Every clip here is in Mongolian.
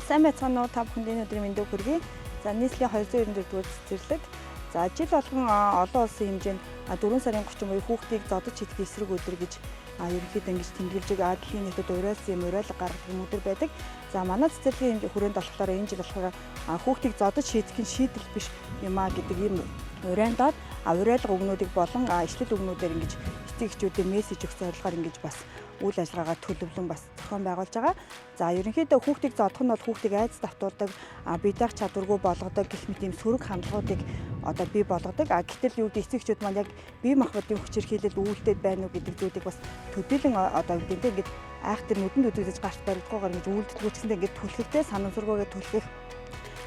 сайн байцгаана уу та бүхэнд өдрийн мэндийг хүргэе. За нийслэлийн 294 цэцэрлэг. За жил болгон олон улсын хэмжээнд 4 сарын 30 буюу хүүхдийг зодож хийх эсрэг өдөр гэж ерөнхийдөө ингэж тэмдэглэж дэлхийн нийтэд уриалсан юм уриалга гаргах өдөр байдаг. За манай цэцэрлэгийн хүрээнд болохоор энэ жил болохоор хүүхдийг зодож хийх шийдэл биш юм а гэдэг ийм уриандаад уриалга өгнүүдийг болон ишлэл өгнүүдээр ингэж эцэгчүүдэд мессеж өгөх зорилгоор ингэж бас үйл ажиллагаагаа төлөвлөн бас зохион байгуулж байгаа. За ерөнхийдөө хүүхдийг зодох нь бол хүүхдийг айдас давтуулдаг, бие даах чадваргүй болгодог гэх мэт ийм сөрөг хандлагуудыг одоо бий болгодог. Гэтэл юу гэдэг эцэгчүүд маань яг бие махбодын хүчирхийлэл үүлдээд байна уу гэдэг зүйлийг бас төдийлөн одоо үгдэнтэй ингэж айхтар нүдэнд үзэж гарч баригдахгүйгээр ингэж үүлдэлгүй ч гэсэндээ ингэж түлхэхтэй санамсаргүйгээ түлхэх.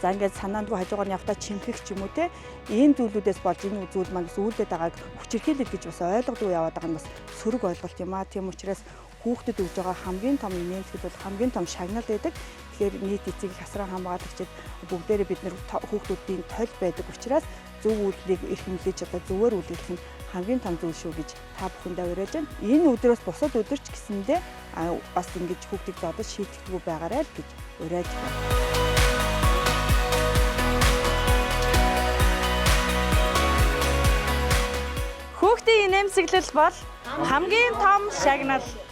За ингээд санаандгүй хажуугаар нь явтаа чимхэх ч юм уу те ийм зүйлүүдээс болж энэ зүйл маань бас үүлдээд байгааг хүчирхийлэл гэж бас ойлгодгүй яваад байгаа нь бас сөрөг ойлголт юм а. Тийм учраас хүүхдэд өгж байгаа хамгийн том нэмэлт бол хамгийн том шагнал байдаг. Тэгэхээр нийт эцэг хасран хамгаалагчид бүгдээрээ бид нэр хүүхдүүдийн толь байдаг учраас зөв үйлдэлийг эрхэмлэж одоо зөвөр үйлдэх нь хамгийн том зүйл шүү гэж та бүхэндээ уриалж байна. Энэ өдрөөс бусад өдөрч гэсэндээ бас ингэж хүүхдийг зодож шийдэгдэггүй байгаарай л гэж уриалж байна. Хүүхдийн инээмсэглэл бол хамгийн том шагнал.